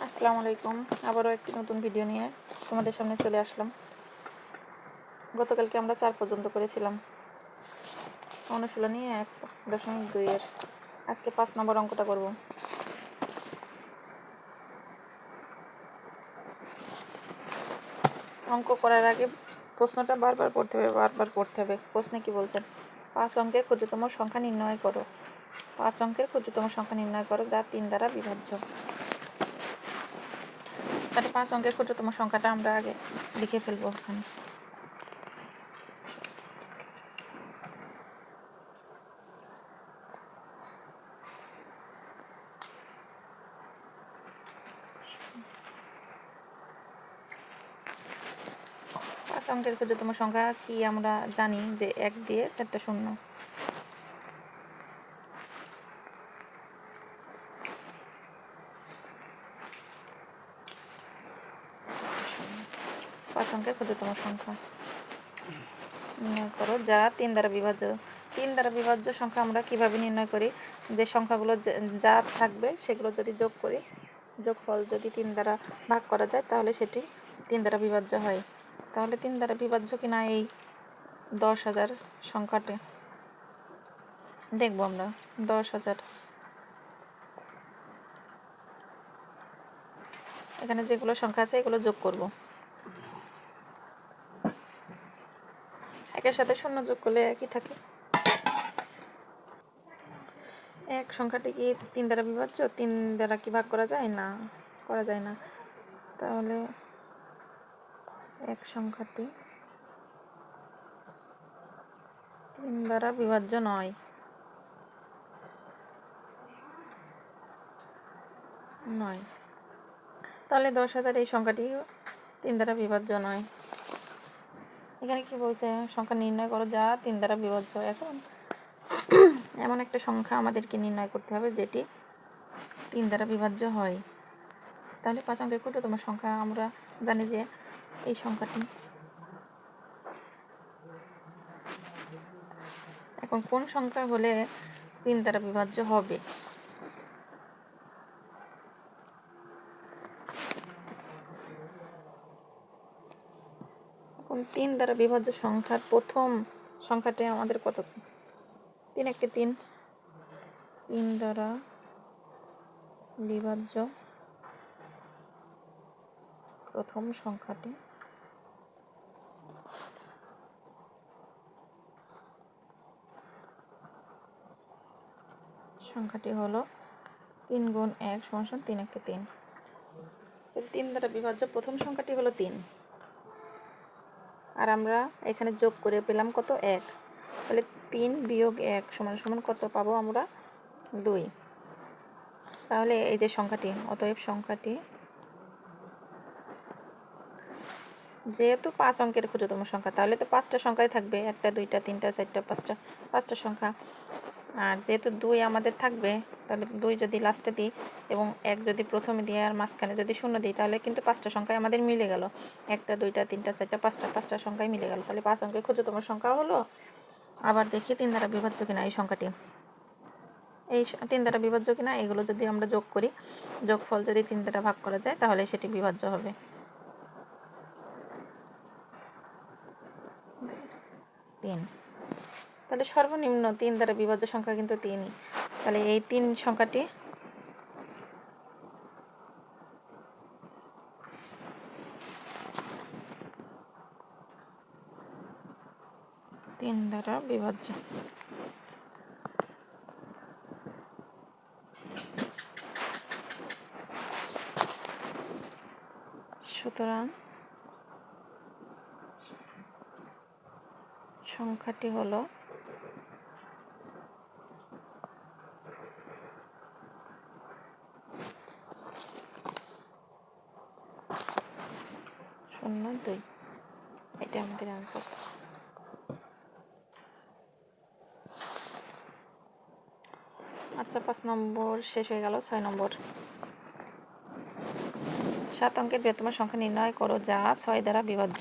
আসসালামু আলাইকুম। আবারও একটি নতুন ভিডিও নিয়ে তোমাদের সামনে চলে আসলাম। গতকালকে আমরা 4 পর্যন্ত করেছিলাম অনুশীলনী 1.2 এর। আজকে 5 নম্বর অঙ্কটা করব। অঙ্ক করার আগে প্রশ্নটা বারবার পড়তে হবে। প্রশ্নে কি বলছেন? 5 অঙ্কের ক্ষুদ্রতম সংখ্যা নির্ণয় করো। 5 অঙ্কের ক্ষুদ্রতম সংখ্যা নির্ণয় করো যা 3 দ্বারা বিভাজ্য। তাহলে 5 অঙ্কের ক্ষুদ্রতম সংখ্যাটা আমরা আগে লিখে ফেলবো ওখানে। পাঁচ অঙ্কের ক্ষুদ্রতম সংখ্যা কি আমরা জানি যে 1 দিয়ে 4টা শূন্য। 5 অঙ্কের ক্ষুদ্রতম সংখ্যা নির্ণয় করো যা 3 দ্বারা বিভাজ্য। 3 দ্বারা বিভাজ্য সংখ্যা আমরা কিভাবে নির্ণয় করি? যে সংখ্যাগুলো যা থাকবে সেগুলো যদি যোগ করি, যোগফল যদি 3 দ্বারা ভাগ করা যায় তাহলে সেটি 3 দ্বারা বিভাজ্য হয়। তাহলে 3 দ্বারা বিভাজ্য কিনা এই 10,000 সংখ্যাটি দেখব আমরা। 10,000 এখানে যেগুলো সংখ্যা আছে এগুলো যোগ করব। একের সাথে শূন্য যোগ করলে একই থাকে। এক সংখ্যাটি কি 3 দ্বারা বিভাজ্য? 3 দ্বারা কি ভাগ করা যায়? না, করা যায় না। তাহলে এক সংখ্যাটি 3 দ্বারা বিভাজ্য নয়। তাহলে 10,000 এই সংখ্যাটি 3 দ্বারা বিভাজ্য নয়। এখানে কি বলছে? সংখ্যা নির্ণয় করো যা 3 দ্বারা বিভাজ্য। এখন এমন একটা সংখ্যা আমাদেরকে নির্ণয় করতে হবে যেটি 3 দ্বারা বিভাজ্য হয়। তাহলে 5 অঙ্কের ক্ষুদ্রতম সংখ্যা আমরা জানি যে এই সংখ্যাটি। এখন কোন সংখ্যা হলে 3 দ্বারা বিভাজ্য হবে? এখন 3 দ্বারা বিভাজ্য সংখ্যার প্রথম সংখ্যাটি আমাদের কত? 3 1 3। 3 দ্বারা বিভাজ্য প্রথম সংখ্যাটি হলো 3 গুণ 1 সমান 3 1 3। 3 দ্বারা বিভাজ্য প্রথম সংখ্যাটি হলো 3, আর আমরা এখানে যোগ করে পেলাম কত? 1। তাহলে 3 বিয়োগ 1 সমান কত পাবো আমরা? 2। তাহলে এই যে সংখ্যাটি, অতএব সংখ্যাটি যেহেতু 5 অঙ্কের ক্ষুদ্রতম সংখ্যা, তাহলে তো 5টা সংখ্যাই থাকবে, 1টা 2টা 3টা 4টা 5টা সংখ্যা। আর যেহেতু 2 আমাদের থাকবে, তাহলে 2 যদি লাস্টে দিই এবং 1 যদি প্রথমে দিই আর মাঝখানে যদি শূন্য দিই, তাহলে কিন্তু 5টা সংখ্যায় আমাদের মিলে গেল। 1টা 2টা 3টা 4টা 5টা সংখ্যায় মিলে গেল। তাহলে 5 অঙ্কের ক্ষুদ্রতম সংখ্যা হলো। আবার দেখি 3 দ্বারা বিভাজ্য কিনা এই সংখ্যাটি। এই 3 দ্বারা বিভাজ্য কিনা এগুলো যদি আমরা যোগ করি, যোগফল যদি 3 দ্বারা ভাগ করা যায় তাহলে সেটি বিভাজ্য হবে। 3। তাহলে সর্বনিম্ন 3 দ্বারা বিভাজ্য সংখ্যা কিন্তু 3ই। তাহলে এই 3 সংখ্যাটি তিন দ্বারা বিভাজ্য। সুতরাং সংখ্যাটি হলো 0.2। এটা আমাদের আনসার। আচ্ছা, 5 নম্বর শেষ হয়ে গেল। 6 নম্বর। 7 অঙ্কের বৃহত্তম সংখ্যা নির্ণয় করো যা 6 দ্বারা বিভাজ্য।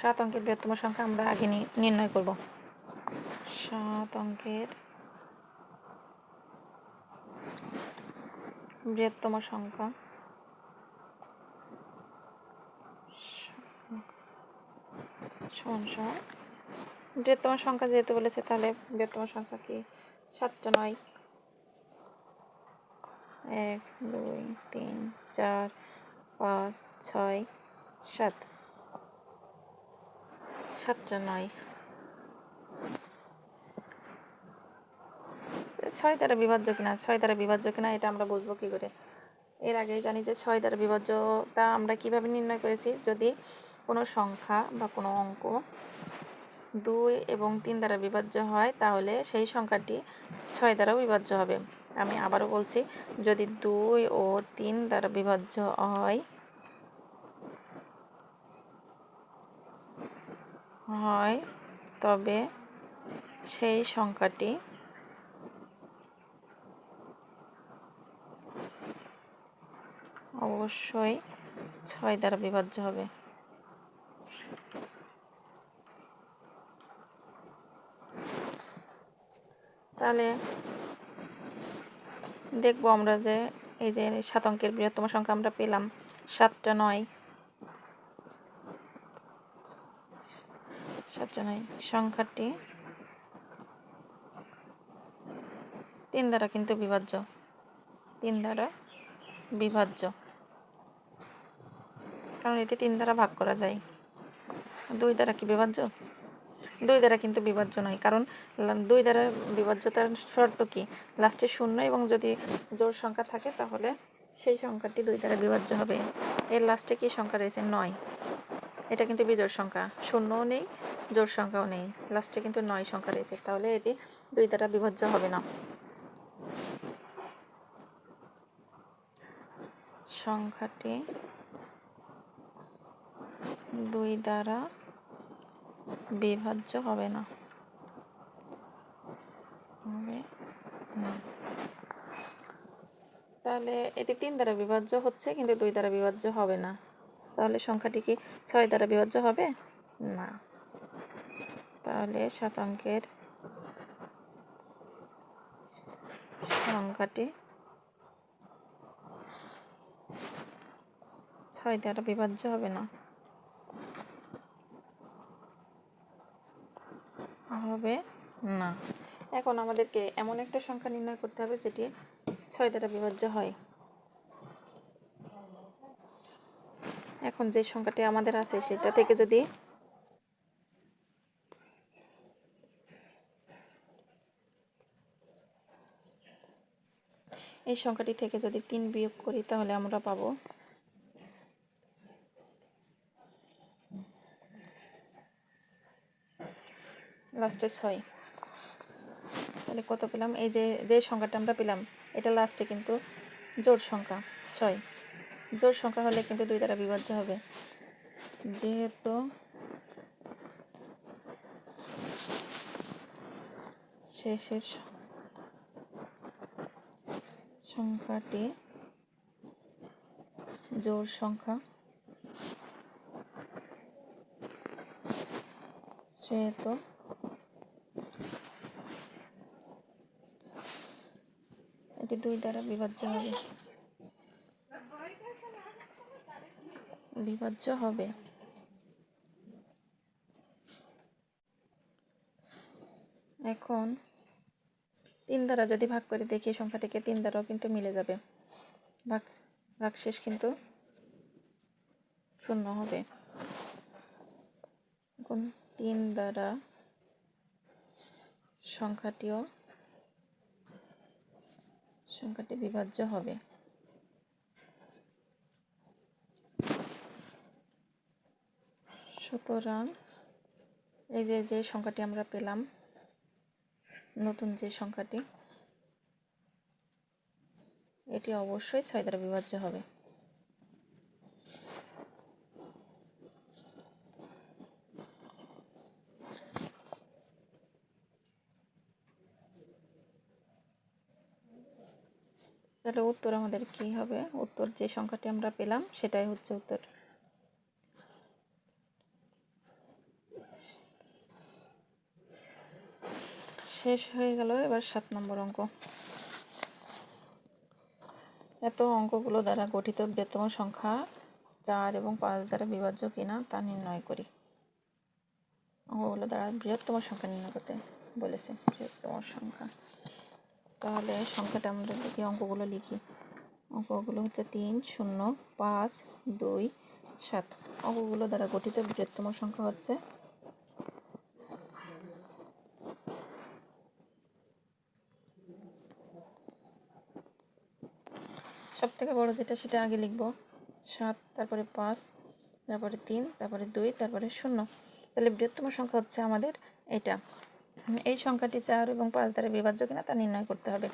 7 অঙ্কের বৃহত্তম সংখ্যা আমরা আগে নির্ণয় করব। 7 অঙ্কের বৃহত্তম সংখ্যা সমান সমান বৃহত্তম সংখ্যা যেহেতু বলেছে তাহলে বৃহত্তম সংখ্যা কি 7টা 9 1 2 3 4 5 6 7 7টা 9 6 দ্বারা বিভাজ্য কিনা 6 দ্বারা বিভাজ্য কিনা এটা আমরা বুঝবো কী করে। এর আগেই জানি যে 6 দ্বারা বিভাজ্যতা আমরা কিভাবে নির্ণয় করেছি, যদি কোনো সংখ্যা বা কোনো অঙ্ক 2 এবং 3 দ্বারা বিভাজ্য হয় তাহলে সেই সংখ্যাটি 6 দ্বারাও বিভাজ্য হবে। আমি আবারও বলছি, যদি 2 ও 3 দ্বারা বিভাজ্য হয় তবে সেই সংখ্যাটি অবশ্যই 6 দ্বারা বিভাজ্য হবে। তাহলে দেখব আমরা যে এই যে 7 অঙ্কের বৃহত্তম সংখ্যা আমরা পেলাম 7টা 9 সংখ্যাটি 3 দ্বারা কিন্তু বিভাজ্য, 3 দ্বারা বিভাজ্য, কারণ এটি 3 দ্বারা ভাগ করা যায়। 2 দ্বারা কি বিভাজ্য? 2 দ্বারা কিন্তু বিভাজ্য নয়, কারণ 2 দ্বারা বিভাজ্যতার শর্ত কি, লাস্টে 0 এবং যদি জোড় সংখ্যা থাকে তাহলে সেই সংখ্যাটি 2 দ্বারা বিভাজ্য হবে। এর লাস্টে কি সংখ্যা রয়েছে? 9। এটা কিন্তু বিজোড় সংখ্যা, 0ও নেই জোড় সংখ্যাও নেই, লাস্টে কিন্তু 9 সংখ্যা রয়েছে, তাহলে এটি 2 দ্বারা বিভাজ্য হবে না। সংখ্যাটি 2 দ্বারা বিভাজ্য হবে না। তাহলে এটি 3 দ্বারা বিভাজ্য হচ্ছে কিন্তু 2 দ্বারা বিভাজ্য হবে না। তাহলে সংখ্যাটি কি 6 দ্বারা বিভাজ্য হবে? না। তাহলে 7 অঙ্কের সংখ্যাটি 6 দ্বারা বিভাজ্য হবে না, হবে না। এখন আমাদেরকে এমন একটা সংখ্যা নির্ণয় করতে হবে যেটি 6 দ্বারা বিভাজ্য হয়। এখন যে সংখ্যাটি আমাদের আছে সেটা থেকে যদি এই সংখ্যাটি থেকে যদি 3 বিয়োগ করি তাহলে আমরা পাবো লাস্টে 6। তাহলে কত পেলাম? এই যে সংখ্যাটা আমরা পেলাম এটা লাস্টে কিন্তু জোড় সংখ্যা 6। জোড় সংখ্যা হলে কিন্তু 2 দ্বারা বিভাজ্য হবে, যেহেতু শেষের সংখ্যাটি জোড় সংখ্যা, সেহেতু এটি 2 দ্বারা বিভাজ্য হবে। এখন 3 দ্বারা যদি ভাগ করে দেখি সংখ্যাটিকে 3 দ্বারাও কিন্তু মিলে যাবে, ভাগশেষ কিন্তু 0 হবে। এখন 3 দ্বারা সংখ্যাটি বিভাজ্য হবে। সুতরাং এই যে সংখ্যাটি আমরা পেলাম, নতুন যে সংখ্যাটি, এটি অবশ্যই 6 দ্বারা বিভাজ্য হবে। তাহলে উত্তর আমাদের কি হবে? উত্তর যে সংখ্যাটি আমরা পেলাম সেটাই হচ্ছে উত্তর। শেষ হয়ে গেল। এবার 7 নম্বর অঙ্ক। এত অঙ্কগুলো দ্বারা গঠিত বৃহত্তম সংখ্যা 4 এবং 5 দ্বারা বিভাজ্য কিনা তা নির্ণয় করি। অঙ্কগুলো দ্বারা বৃহত্তম সংখ্যা নির্ণয় করতে বলেছে, বৃহত্তম সংখ্যা। তাহলে সংখ্যাটা আমরা লিখি, অঙ্কগুলো লিখি। অঙ্কগুলো হচ্ছে 3, 0, 5, 2, 7। অঙ্কগুলো দ্বারা গঠিত বৃহত্তম সংখ্যা হচ্ছে সব থেকে বড় যেটা সেটা আগে লিখব, 7, তারপরে 5, তারপরে 3, তারপরে 2, তারপরে 0। তাহলে বৃহত্তম সংখ্যা হচ্ছে আমাদের এটা। এই সংখ্যাটি 4 এবং 5 দ্বারা বিভাজ্য কিনা তা নির্ণয় করতে হবে।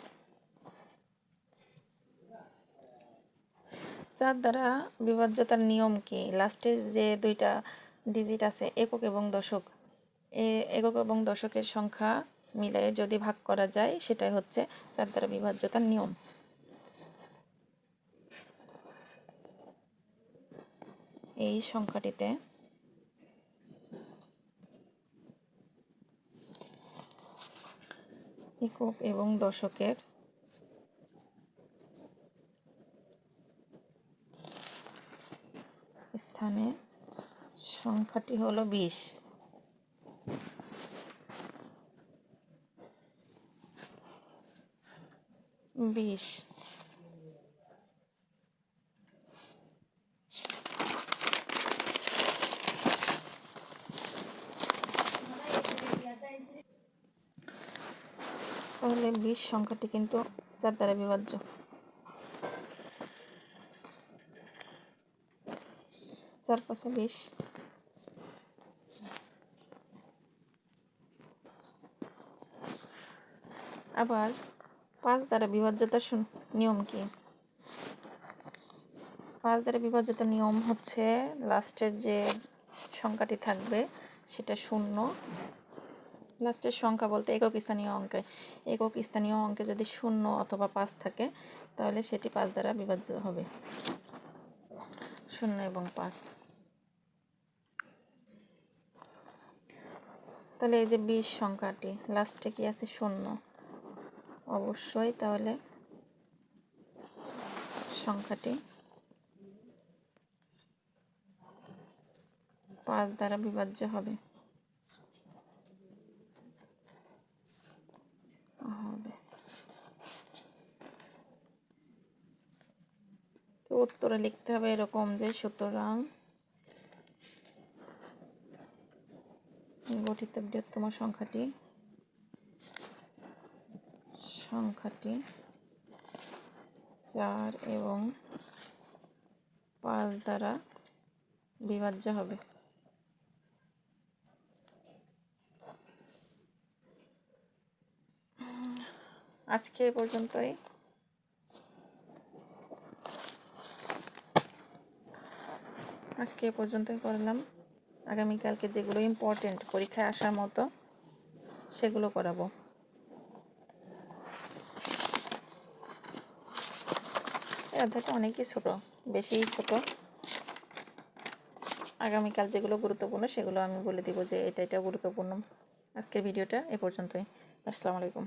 4 দ্বারা বিভাজ্যতার নিয়ম কি? লাস্টে যে দুইটা ডিজিট আছে একক এবং দশক, একক এবং দশকের সংখ্যা মিলে যদি ভাগ করা যায় সেটাই হচ্ছে 4 দ্বারা বিভাজ্যতার নিয়ম। এই সংখ্যাটিতে একক এবং দশকের স্থানে সংখ্যাটি হলো 20। 20 তাহলে 20 সংখ্যাটি কিন্তু 4 দ্বারা বিভাজ্য। 4 × 5 = 20। আবার 5 দ্বারা বিভাজ্যতার নিয়ম কি? 5 দ্বারা বিভাজ্যতার নিয়ম হচ্ছে লাস্টের যে সংখ্যাটি থাকবে সেটা 0। লাস্টের সংখ্যা বলতে একক স্থানীয় অঙ্কে যদি 0 অথবা 5 থাকে তাহলে সেটি 5 দ্বারা বিভাজ্য হবে। 0 এবং 5। তাহলে এই যে 20 সংখ্যাটি লাস্টে কি আছে? 0। অবশ্যই তাহলে সংখ্যাটি 5 দ্বারা বিভাজ্য হবে। তো উত্তরে লিখতে হবে এরকম যে সুতরাং গঠিত বৃহত্তম সংখ্যাটি 4 এবং 5 দ্বারা বিভাজ্য হবে। আজকে এ পর্যন্তই। করলাম। আগামীকালকে যেগুলো ইম্পর্টেন্ট পরীক্ষায় আসার মতো সেগুলো করাবো। এই অধ্যায়টা অনেকই ছোট, বেশি ছোট। আগামীকাল যেগুলো গুরুত্বপূর্ণ সেগুলো আমি বলে দিব যে এটা গুরুত্বপূর্ণ। আজকের ভিডিওটা এ পর্যন্তই। আসসালামু আলাইকুম।